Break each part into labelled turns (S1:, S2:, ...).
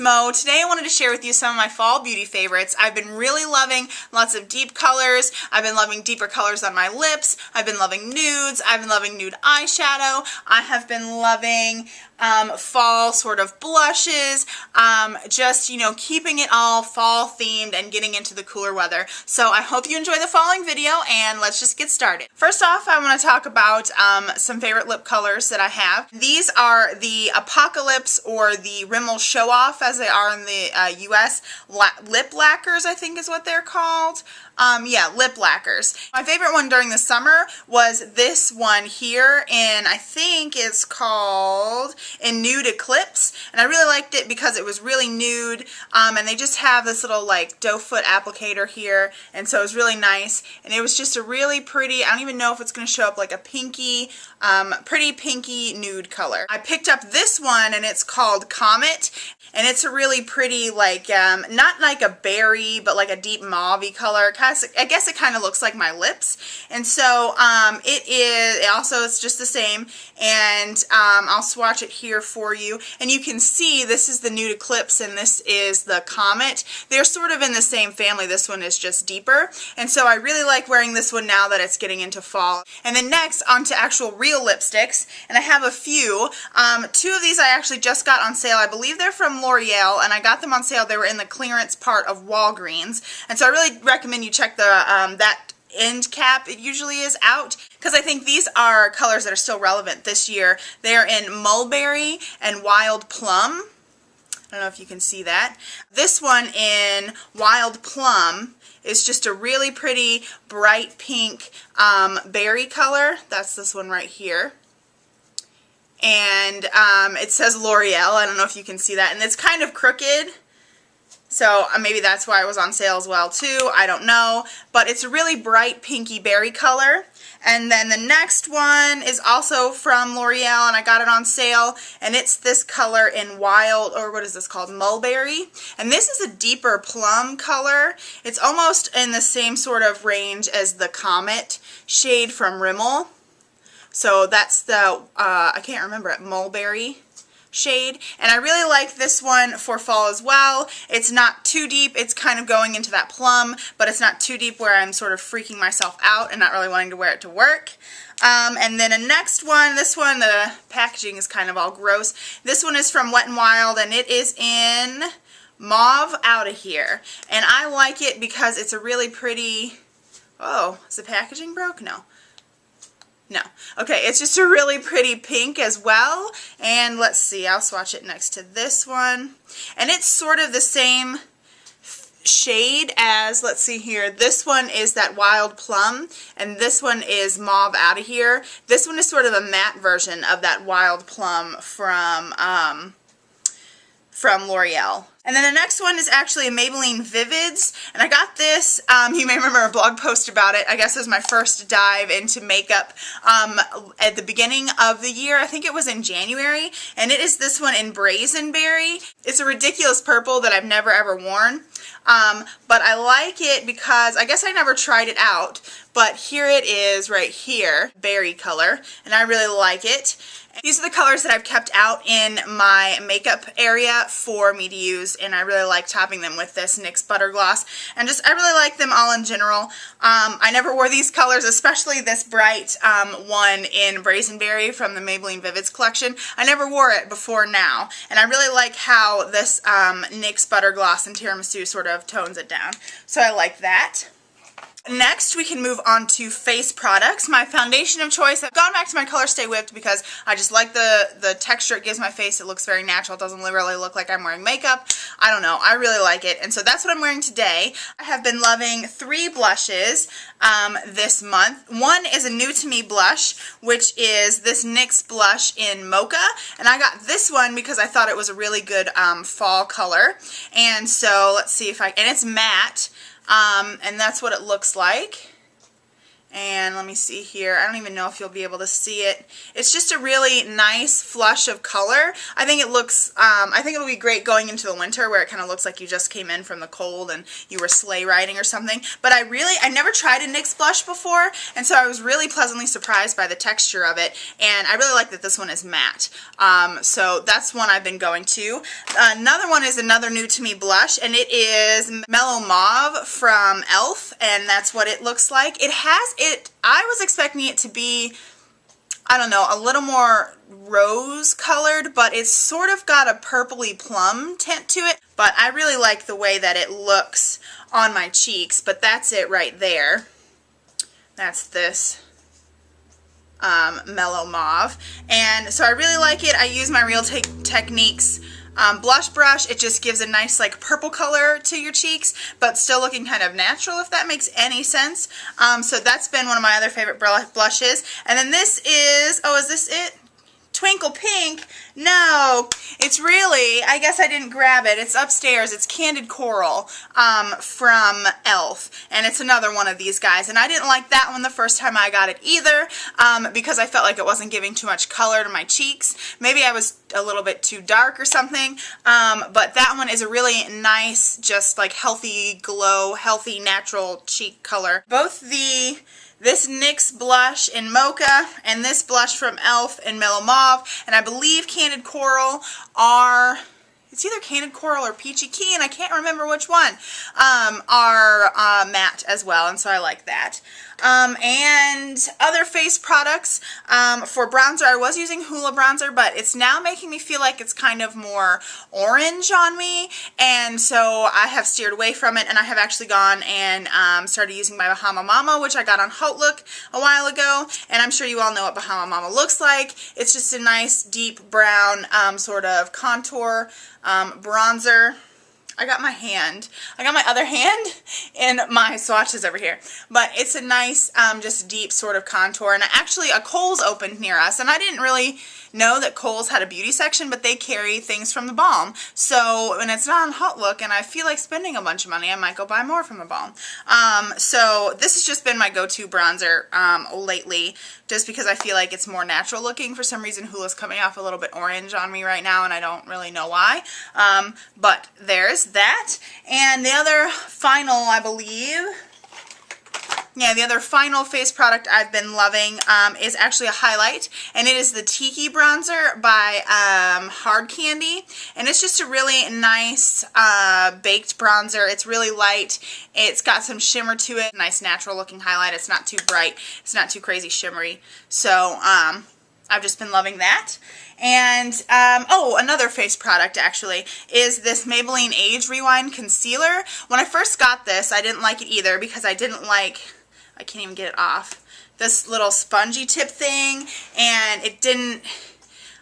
S1: Mo. Today I wanted to share with you some of my fall beauty favorites. I've been really loving lots of deep colors. I've been loving deeper colors on my lips. I've been loving nudes. I've been loving nude eyeshadow. I have been loving fall sort of blushes, just, you know, keeping it all fall themed and getting into the cooler weather. So I hope you enjoy the following video, and let's just get started. First off, I want to talk about some favorite lip colors that I have. These are the Apocalypse or the Rimmel Show Off, as they are in the US. Lip lacquers, I think is what they're called. Yeah, lip lacquers. My favorite one during the summer was this one here, and I think it's called In Nude Eclipse, and I really liked it because it was really nude, and they just have this little like doe foot applicator here, and so it was really nice, and it was just a really pretty, I don't even know if it's going to show up, like a pinky, pretty pinky nude color. I picked up this one, and it's called Comet, and it's a really pretty, like, not like a berry, but like a deep mauve-y color. I guess it kind of looks like my lips, and so it's just the same, and I'll swatch it here for you, and you can see this is the Nude Eclipse and this is the Comet. They're sort of in the same family. This one is just deeper, and so I really like wearing this one now that it's getting into fall. And then next, onto actual real lipsticks, and I have a few. Two of these I actually just got on sale. I believe they're from L'Oreal, and I got them on sale. They were in the clearance part of Walgreens, and so I really recommend you check the that end cap. It usually is out, because I think these are colors that are still relevant this year. They're in Mulberry and Wild Plum. I don't know if you can see that. This one in Wild Plum is just a really pretty bright pink berry color. That's this one right here. And it says L'Oreal. I don't know if you can see that. And it's kind of crooked, so maybe that's why it was on sale as well too. I don't know. But it's a really bright pinky berry color. And then the next one is also from L'Oreal, and I got it on sale, and it's this color in Wild, or what is this called, Mulberry. And this is a deeper plum color. It's almost in the same sort of range as the Comet shade from Rimmel. So that's the, I can't remember it, Mulberry shade, and I really like this one for fall as well. It's not too deep. It's kind of going into that plum, but it's not too deep where I'm sort of freaking myself out and not really wanting to wear it to work. And then a next one, this one, the packaging is kind of all gross. This one is from Wet n Wild, and it is in Mauve Outta Here, and I like it because it's a really pretty, oh, is the packaging broke? No. No. Okay, it's just a really pretty pink as well. And let's see, I'll swatch it next to this one. And it's sort of the same shade as, let's see here, this one is that Wild Plum, and this one is Mauve Outta Here. This one is sort of a matte version of that Wild Plum from L'Oreal. And then the next one is actually a Maybelline Vivids, and I got this, you may remember a blog post about it. I guess it was my first dive into makeup at the beginning of the year. I think it was in January, and it is this one in Brazenberry. It's a ridiculous purple that I've never ever worn, but I like it because, I guess I never tried it out, but here it is right here, berry color, and I really like it. These are the colors that I've kept out in my makeup area for me to use, and I really like topping them with this NYX Butter Gloss, and just I really like them all in general. I never wore these colors, especially this bright one in Brazenberry from the Maybelline Vivids collection. I never wore it before now, and I really like how this NYX Butter Gloss and Tiramisu sort of tones it down, so I like that. Next, we can move on to face products. My foundation of choice, I've gone back to my Color Stay Whipped because I just like the texture it gives my face. It looks very natural. It doesn't really look like I'm wearing makeup. I don't know. I really like it, and so that's what I'm wearing today. I have been loving 3 blushes this month. One is a new to me blush, which is this NYX blush in Mocha, and I got this one because I thought it was a really good fall color. And so let's see if and it's matte. And that's what it looks like. And let me see here. I don't even know if you'll be able to see it. It's just a really nice flush of color. I think it looks, I think it'll be great going into the winter where it kind of looks like you just came in from the cold and you were sleigh riding or something. But I never tried a NYX blush before, and so I was really pleasantly surprised by the texture of it. And I really like that this one is matte. So that's one I've been going to. Another one is another new to me blush, and it is Mellow Mauve from e.l.f. And that's what it looks like. I was expecting it to be, I don't know, a little more rose colored, but it's sort of got a purpley plum tint to it. But I really like the way that it looks on my cheeks, but that's it right there. That's this Mellow Mauve. And so I really like it. I use my Real Techniques blush brush. It just gives a nice like purple color to your cheeks, but still looking kind of natural, if that makes any sense. So that's been one of my other favorite blushes. And then this is, oh, is this it? Twinkle Pink? No, it's really, I guess I didn't grab it. It's upstairs. It's Candid Coral from e.l.f. And it's another one of these guys. And I didn't like that one the first time I got it either because I felt like it wasn't giving too much color to my cheeks. Maybe I was a little bit too dark or something. But that one is a really nice, just like healthy glow, healthy natural cheek color. Both this NYX blush in Mocha and this blush from e.l.f. in Mellow Mauve, and I believe Candid Coral are, it's either Candid Coral or Peachy Keen, I can't remember which one, are matte as well, and so I like that. And other face products, for bronzer, I was using Hoola bronzer, but it's now making me feel like it's kind of more orange on me, and so I have steered away from it, and I have actually gone and started using my Bahama Mama, which I got on Hautelook a while ago, and I'm sure you all know what Bahama Mama looks like. It's just a nice deep brown sort of contour bronzer. I got my other hand in my swatches over here. But it's a nice, just deep sort of contour. And actually, a Kohl's opened near us, and I didn't really know that Kohl's had a beauty section, but they carry things from the Balm. So, and it's not on Hautelook, and I feel like spending a bunch of money. I might go buy more from the Balm. So this has just been my go-to bronzer lately, just because I feel like it's more natural looking. For some reason, Hula's coming off a little bit orange on me right now, and I don't really know why. But there's that. And the other final, I believe, the other final face product I've been loving is actually a highlight, and it is the Tiki Bronzer by Hard Candy, and it's just a really nice baked bronzer. It's really light. It's got some shimmer to it. Nice natural looking highlight. It's not too bright. It's not too crazy shimmery. So I've just been loving that. And, oh, another face product, actually, is this Maybelline Age Rewind Concealer. When I first got this, I didn't like it either because I didn't like, I can't even get it off, this little spongy tip thing, and it didn't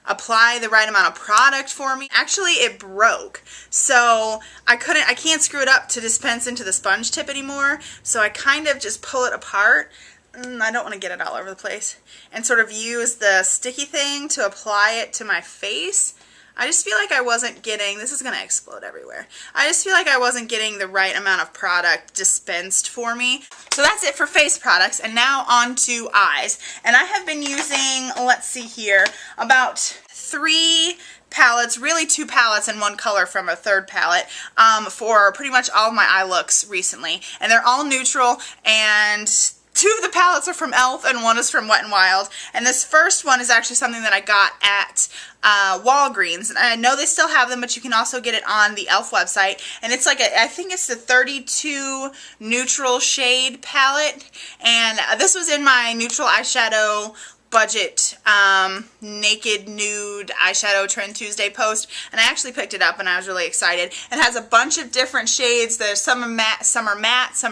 S1: apply the right amount of product for me. Actually, it broke, so I can't screw it up to dispense into the sponge tip anymore, so I kind of just pull it apart. I don't want to get it all over the place, and sort of use the sticky thing to apply it to my face. I just feel like I wasn't getting, this is going to explode everywhere. I just feel like I wasn't getting the right amount of product dispensed for me. So that's it for face products, and now on to eyes. And I have been using, let's see here, about 3 palettes, really 2 palettes and 1 color from a 3rd palette for pretty much all of my eye looks recently. And they're all neutral, and 2 of the palettes are from e.l.f. and 1 is from Wet n Wild. And this first one is actually something that I got at Walgreens. And I know they still have them, but you can also get it on the e.l.f. website. And it's like, I think it's the 32 neutral shade palette. And this was in my neutral eyeshadow budget naked nude eyeshadow Trend Tuesday post, and I actually picked it up and I was really excited. It has a bunch of different shades. There's some are matte, some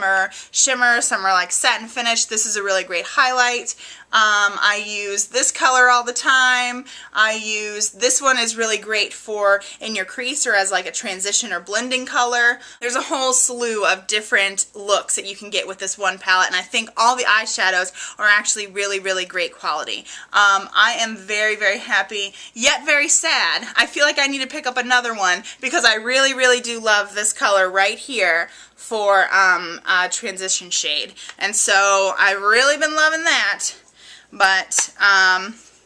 S1: are shimmer, some are like satin finish. This is a really great highlight. I use this color all the time. This one is really great for in your crease or as like a transition or blending color. There's a whole slew of different looks that you can get with this one palette, and I think all the eyeshadows are actually really, really great quality. I am very, very happy, yet very sad. I feel like I need to pick up another one because I really, really do love this color right here for transition shade, and so I've really been loving that. But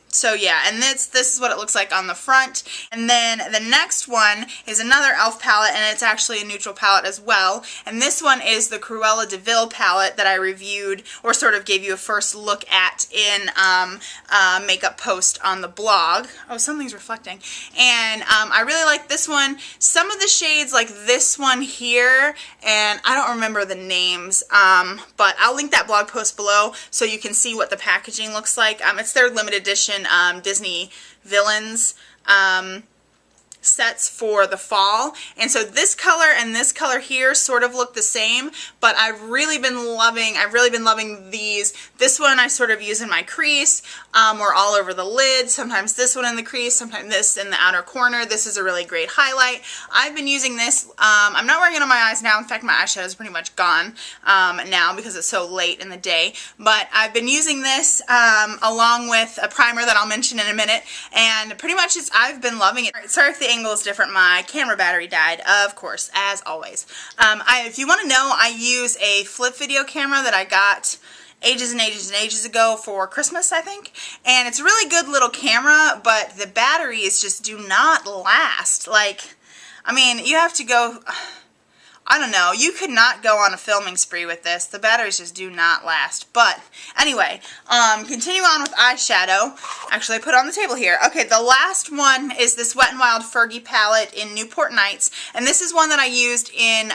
S1: so yeah, and this is what it looks like on the front. And then the next one is another e.l.f. palette, and it's actually a neutral palette as well. And this one is the Cruella de Vil palette that I reviewed, or sort of gave you a first look at in makeup post on the blog. Oh, something's reflecting. And I really like this one. Some of the shades, like this one here, and I don't remember the names, but I'll link that blog post below so you can see what the packaging looks like. It's their limited edition Disney Villains sets for the fall, and so this color and this color here sort of look the same, but I've really been loving these. This one I sort of use in my crease or all over the lid, sometimes this one in the crease, sometimes this in the outer corner. This is a really great highlight. I've been using this, I'm not wearing it on my eyes now. In fact, my eyeshadow is pretty much gone now because it's so late in the day, but I've been using this along with a primer that I'll mention in a minute, and pretty much I've been loving it. Sorry if the angle is different. My camera battery died, of course, as always. If you want to know, I use a flip video camera that I got ages and ages and ages ago for Christmas, I think, and it's a really good little camera, but the batteries just do not last. Like, I mean, you have to go, I don't know, you could not go on a filming spree with this. The batteries just do not last. But anyway, continue on with eyeshadow. Actually, I put it on the table here. Okay, the last one is this Wet n Wild Fergie palette in Newport Nights, and this is one that I used in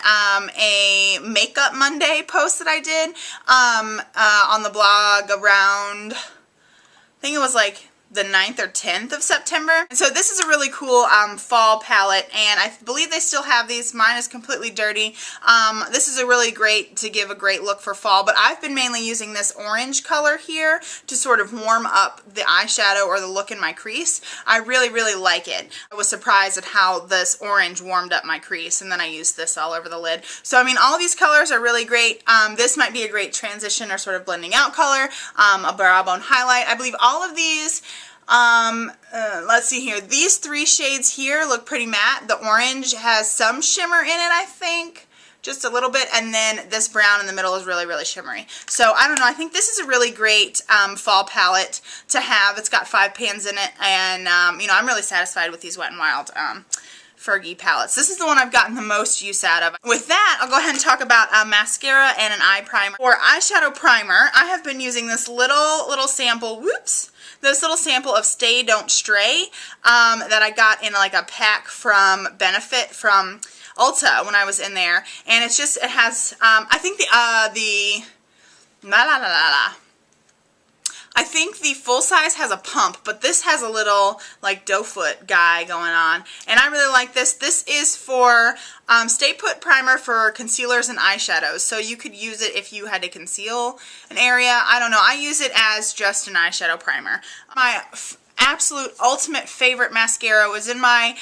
S1: a Makeup Monday post that I did on the blog around, I think it was like the 9th or 10th of September. And so this is a really cool fall palette, and I believe they still have these. Mine is completely dirty. This is a really great, to give a great look for fall, but I've been mainly using this orange color here to sort of warm up the eyeshadow or the look in my crease. I really, really like it. I was surprised at how this orange warmed up my crease, and then I used this all over the lid. So I mean, all of these colors are really great. This might be a great transition or sort of blending out color, a brow bone highlight. I believe all of these, let's see here. These three shades here look pretty matte. The orange has some shimmer in it, I think. Just a little bit. And then this brown in the middle is really, really shimmery. So, I don't know. I think this is a really great fall palette to have. It's got 5 pans in it. And, you know, I'm really satisfied with these Wet n Wild Fergie palettes. This is the one I've gotten the most use out of. With that, I'll go ahead and talk about mascara and an eye primer. For eyeshadow primer, I have been using this little sample, this little sample of Stay Don't Stray that I got in like a pack from Benefit from Ulta when I was in there, and it's just, it has, I think I think the full size has a pump, but this has a little like doe foot guy going on, and I really like this. This is for Stay Put primer for concealers and eyeshadows, so you could use it if you had to conceal an area. I don't know. I use it as just an eyeshadow primer. My absolute ultimate favorite mascara was in my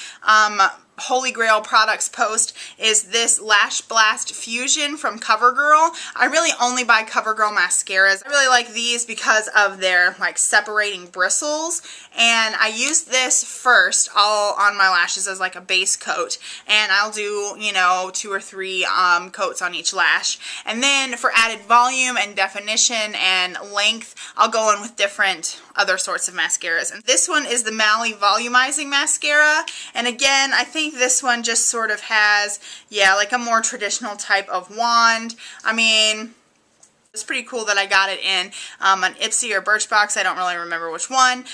S1: Holy Grail products post is this Lash Blast Fusion from CoverGirl. I really only buy CoverGirl mascaras. I really like these because of their like separating bristles, and I use this first all on my lashes as like a base coat, and I'll do, you know, 2 or 3 coats on each lash, and then for added volume and definition and length, I'll go in with different other sorts of mascaras. And this one is the Mally Volumizing Mascara, and again, I think this one just sort of has, yeah, like a more traditional type of wand. I mean, it's pretty cool that I got it in an Ipsy or Birchbox. I don't really remember which one.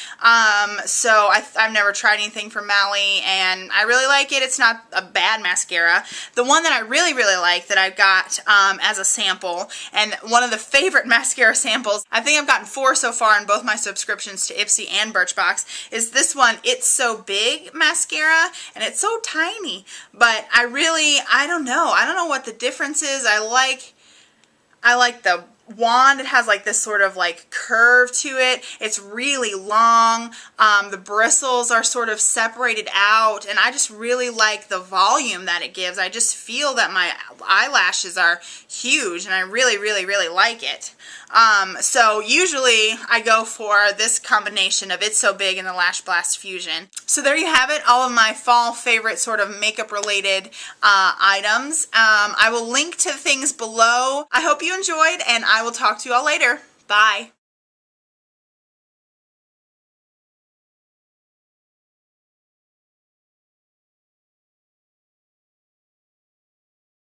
S1: So I've never tried anything from Mally, and I really like it. It's not a bad mascara. The one that I really, really like that I've got as a sample, and one of the favorite mascara samples, I think I've gotten 4 so far in both my subscriptions to Ipsy and Birchbox, is this one, It's So Big mascara, and it's so tiny. But I don't know what the difference is. I like the wand. It has like this sort of like curve to it. It's really long. The bristles are sort of separated out, and I just really like the volume that it gives. I just feel that my eyelashes are huge, and I really, really, really like it. So usually I go for this combination of It's So Big and the Lash Blast Fusion. So there you have it, all of my fall favorite sort of makeup related items. I will link to things below. I hope you enjoyed, and I will talk to you all later. Bye.